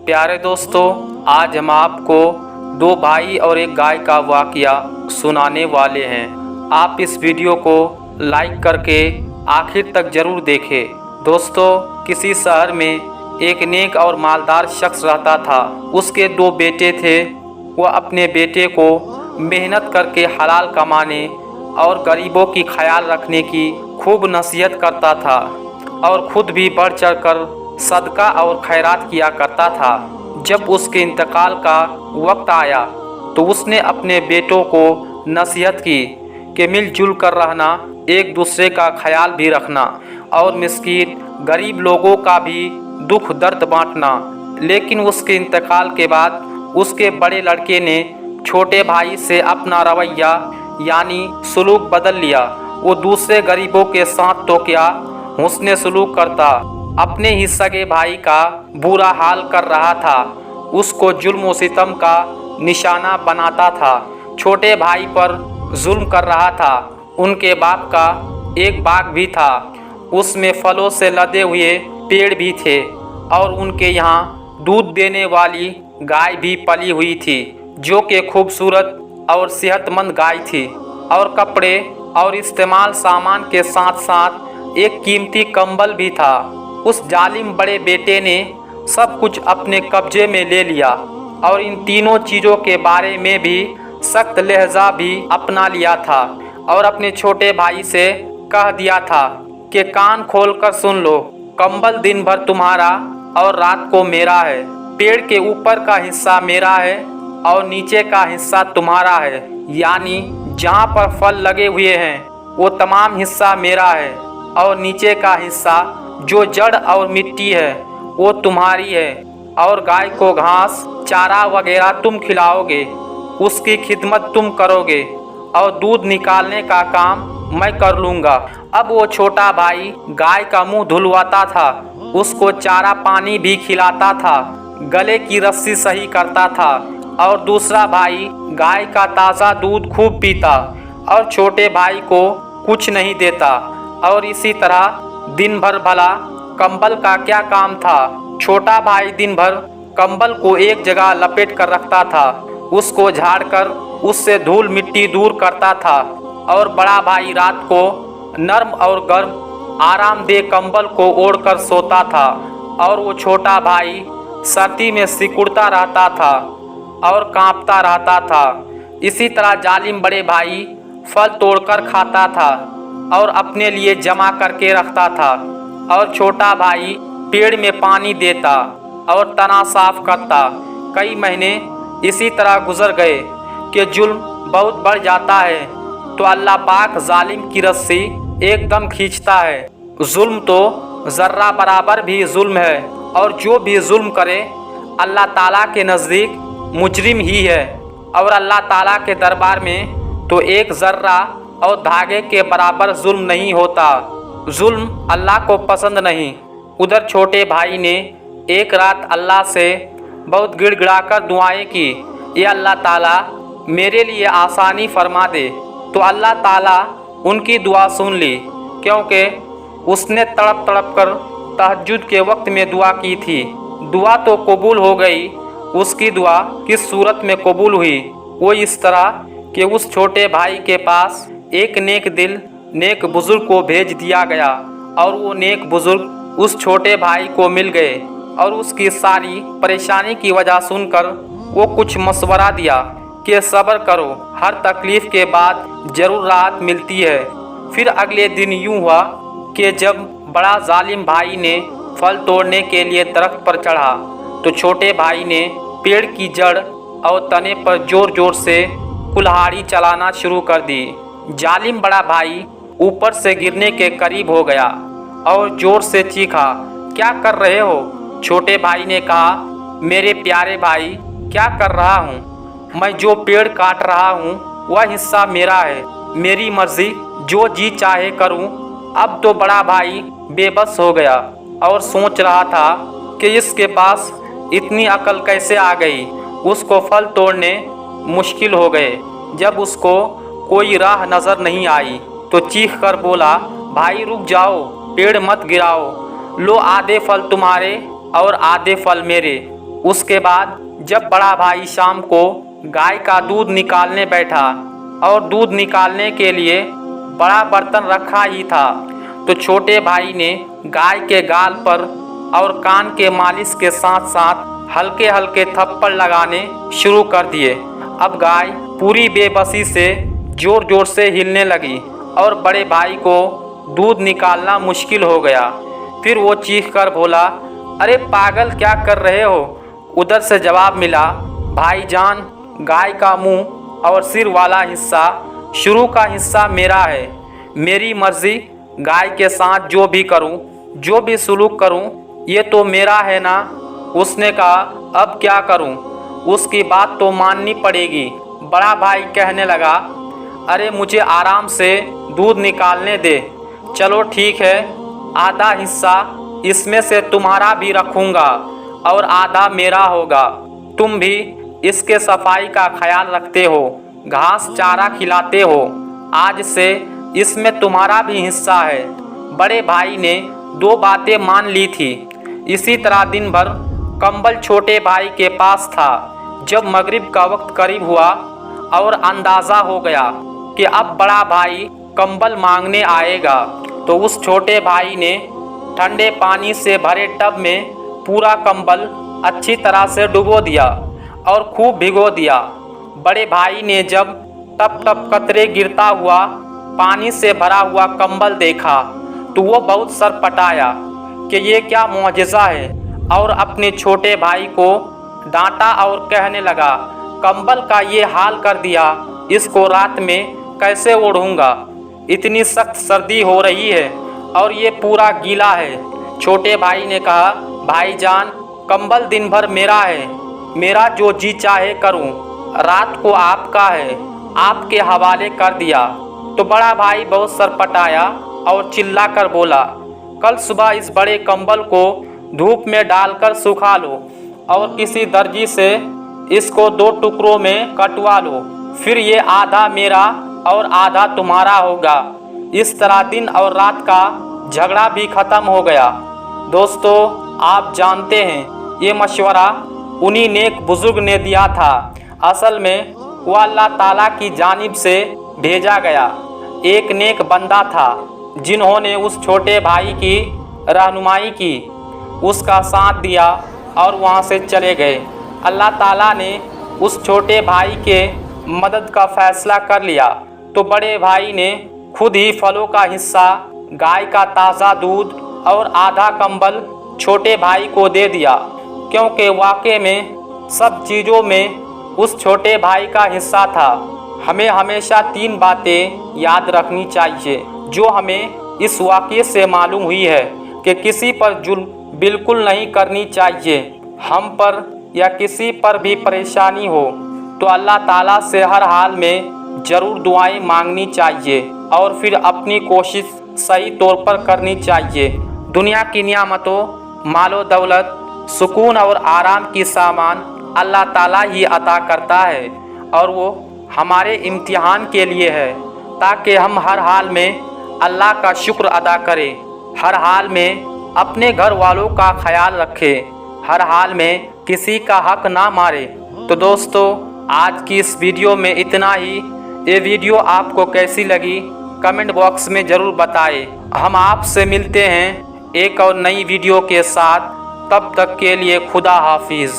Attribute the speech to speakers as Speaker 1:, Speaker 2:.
Speaker 1: प्यारे दोस्तों, आज हम आपको दो भाई और एक गाय का वाकया सुनाने वाले हैं। आप इस वीडियो को लाइक करके आखिर तक जरूर देखें। दोस्तों, किसी शहर में एक नेक और मालदार शख्स रहता था। उसके दो बेटे थे। वह अपने बेटे को मेहनत करके हलाल कमाने और गरीबों की ख्याल रखने की खूब नसीहत करता था और खुद भी बढ़ चढ़ कर सदका और खैरात किया करता था। जब उसके इंतकाल का वक्त आया तो उसने अपने बेटों को नसीहत की कि मिलजुल कर रहना, एक दूसरे का ख्याल भी रखना और मिस्कीन गरीब लोगों का भी दुख दर्द बांटना। लेकिन उसके इंतकाल के बाद उसके बड़े लड़के ने छोटे भाई से अपना रवैया यानी सलूक बदल लिया। वो दूसरे गरीबों के साथ तो क्या हुस्ने सलूक करता, अपने ही सगे भाई का बुरा हाल कर रहा था। उसको जुल्म व सितम का निशाना बनाता था। छोटे भाई पर जुल्म कर रहा था। उनके बाप का एक बाग भी था, उसमें फलों से लदे हुए पेड़ भी थे और उनके यहाँ दूध देने वाली गाय भी पली हुई थी, जो कि खूबसूरत और सेहतमंद गाय थी। और कपड़े और इस्तेमाल सामान के साथ साथ एक कीमती कंबल भी था। उस जालिम बड़े बेटे ने सब कुछ अपने कब्जे में ले लिया और इन तीनों चीज़ों के बारे में भी सख्त लहजा भी अपना लिया था और अपने छोटे भाई से कह दिया था कि कान खोलकर सुन लो, कंबल दिन भर तुम्हारा और रात को मेरा है। पेड़ के ऊपर का हिस्सा मेरा है और नीचे का हिस्सा तुम्हारा है, यानी जहाँ पर फल लगे हुए हैं वो तमाम हिस्सा मेरा है और नीचे का हिस्सा जो जड़ और मिट्टी है वो तुम्हारी है। और गाय को घास चारा वगैरह तुम खिलाओगे, उसकी खिदमत तुम करोगे और दूध निकालने का काम मैं कर लूँगा। अब वो छोटा भाई गाय का मुंह धुलवाता था, उसको चारा पानी भी खिलाता था, गले की रस्सी सही करता था और दूसरा भाई गाय का ताज़ा दूध खूब पीता और छोटे भाई को कुछ नहीं देता। और इसी तरह दिन भर भला कंबल का क्या काम था। छोटा भाई दिन भर कंबल को एक जगह लपेट कर रखता था, उसको झाड़कर उससे धूल मिट्टी दूर करता था और बड़ा भाई रात को नर्म और गर्म आरामदेह कंबल को ओढ़कर सोता था और वो छोटा भाई सर्दी में सिकुड़ता रहता था और कांपता रहता था। इसी तरह जालिम बड़े भाई फल तोड़कर खाता था और अपने लिए जमा करके रखता था और छोटा भाई पेड़ में पानी देता और तना साफ करता। कई महीने इसी तरह गुजर गए कि जुल्म बहुत बढ़ जाता है तो अल्लाह पाक जालिम की रस्सी एकदम खींचता है। जुल्म तो ज़र्रा बराबर भी जुल्म है और जो भी जुल्म करे अल्लाह ताला के नज़दीक मुजरिम ही है और अल्लाह ताला के दरबार में तो एक ज़र्रा और धागे के बराबर जुल्म नहीं होता। जुल्म अल्लाह को पसंद नहीं। उधर छोटे भाई ने एक रात अल्लाह से बहुत गिड़गिड़ाकर दुआएं की, ये अल्लाह ताला मेरे लिए आसानी फरमा दे। तो अल्लाह ताला उनकी दुआ सुन ली, क्योंकि उसने तड़प तड़प कर तहज्जुद के वक्त में दुआ की थी। दुआ तो कबूल हो गई। उसकी दुआ किस सूरत में कबूल हुई? वो इस तरह कि उस छोटे भाई के पास एक नेक दिल नेक बुजुर्ग को भेज दिया गया और वो नेक बुजुर्ग उस छोटे भाई को मिल गए और उसकी सारी परेशानी की वजह सुनकर वो कुछ मशवरा दिया कि सब्र करो, हर तकलीफ़ के बाद ज़रूर राहत मिलती है। फिर अगले दिन यूँ हुआ कि जब बड़ा जालिम भाई ने फल तोड़ने के लिए दरख्त पर चढ़ा तो छोटे भाई ने पेड़ की जड़ और तने पर ज़ोर ज़ोर से कुल्हाड़ी चलाना शुरू कर दी। जालिम बड़ा भाई ऊपर से गिरने के करीब हो गया और ज़ोर से चीखा, क्या कर रहे हो? छोटे भाई ने कहा, मेरे प्यारे भाई, क्या कर रहा हूँ? मैं जो पेड़ काट रहा हूँ वह हिस्सा मेरा है, मेरी मर्ज़ी, जो जी चाहे करूँ। अब तो बड़ा भाई बेबस हो गया और सोच रहा था कि इसके पास इतनी अकल कैसे आ गई। उसको फल तोड़ने मुश्किल हो गए। जब उसको कोई राह नज़र नहीं आई तो चीख कर बोला, भाई रुक जाओ, पेड़ मत गिराओ, लो आधे फल तुम्हारे और आधे फल मेरे। उसके बाद जब बड़ा भाई शाम को गाय का दूध निकालने बैठा और दूध निकालने के लिए बड़ा बर्तन रखा ही था, तो छोटे भाई ने गाय के गाल पर और कान के मालिश के साथ साथ हल्के हल्के थप्पड़ लगाने शुरू कर दिए। अब गाय पूरी बेबसी से जोर जोर से हिलने लगी और बड़े भाई को दूध निकालना मुश्किल हो गया। फिर वो चीख कर बोला, अरे पागल, क्या कर रहे हो? उधर से जवाब मिला, भाईजान, गाय का मुंह और सिर वाला हिस्सा शुरू का हिस्सा मेरा है। मेरी मर्जी, गाय के साथ जो भी करूं, जो भी सुलूक करूं, ये तो मेरा है ना। उसने कहा, अब क्या करूं? उसकी बात तो माननी पड़ेगी। बड़ा भाई कहने लगा, अरे मुझे आराम से दूध निकालने दे। चलो ठीक है, आधा हिस्सा इसमें से तुम्हारा भी रखूँगा और आधा मेरा होगा। तुम भी इसके सफाई का ख्याल रखते हो, घास चारा खिलाते हो, आज से इसमें तुम्हारा भी हिस्सा है। बड़े भाई ने दो बातें मान ली थी। इसी तरह दिन भर कंबल छोटे भाई के पास था। जब मगरिब का वक्त करीब हुआ और अंदाज़ा हो गया कि अब बड़ा भाई कंबल मांगने आएगा, तो उस छोटे भाई ने ठंडे पानी से भरे टब में पूरा कंबल अच्छी तरह से डुबो दिया और खूब भिगो दिया। बड़े भाई ने जब टप टप कतरे गिरता हुआ पानी से भरा हुआ कंबल देखा, तो वो बहुत सरपटाया कि ये क्या मुआजिज़ा है, और अपने छोटे भाई को डांटा और कहने लगा, कंबल का ये हाल कर दिया, इसको रात में कैसे ओढ़ूंगा? इतनी सख्त सर्दी हो रही है और ये पूरा गीला है। छोटे भाई ने कहा, भाईजान, कंबल दिन भर मेरा है, मेरा जो जी चाहे करूं, रात को आपका है, आपके हवाले कर दिया। तो बड़ा भाई बहुत सरपटाया और चिल्ला कर बोला, कल सुबह इस बड़े कंबल को धूप में डालकर सुखा लो और किसी दर्जी से इसको दो टुकड़ों में कटवा लो, फिर ये आधा मेरा और आधा तुम्हारा होगा। इस तरह दिन और रात का झगड़ा भी ख़त्म हो गया। दोस्तों, आप जानते हैं ये मशवरा उन्हीं नेक बुजुर्ग ने दिया था। असल में वो अल्लाह ताला की जानिब से भेजा गया एक नेक बंदा था, जिन्होंने उस छोटे भाई की रहनुमाई की, उसका साथ दिया और वहाँ से चले गए। अल्लाह ताला ने उस छोटे भाई के मदद का फ़ैसला कर लिया, तो बड़े भाई ने खुद ही फलों का हिस्सा, गाय का ताज़ा दूध और आधा कंबल छोटे भाई को दे दिया, क्योंकि वाक़ई में सब चीज़ों में उस छोटे भाई का हिस्सा था। हमें हमेशा 3 बातें याद रखनी चाहिए जो हमें इस वाक़ये से मालूम हुई है कि किसी पर जुल्म बिल्कुल नहीं करनी चाहिए। हम पर या किसी पर भी परेशानी हो तो अल्लाह ताला से हर हाल में ज़रूर दुआएं मांगनी चाहिए और फिर अपनी कोशिश सही तौर पर करनी चाहिए। दुनिया की नियामतों, मालो दौलत, सुकून और आराम की सामान अल्लाह ताला ही अता करता है, और वो हमारे इम्तिहान के लिए है, ताकि हम हर हाल में अल्लाह का शुक्र अदा करें, हर हाल में अपने घर वालों का ख्याल रखें, हर हाल में किसी का हक ना मारे। तो दोस्तों, आज की इस वीडियो में इतना ही। ये वीडियो आपको कैसी लगी कमेंट बॉक्स में ज़रूर बताएं। हम आपसे मिलते हैं एक और नई वीडियो के साथ। तब तक के लिए खुदा हाफिज़।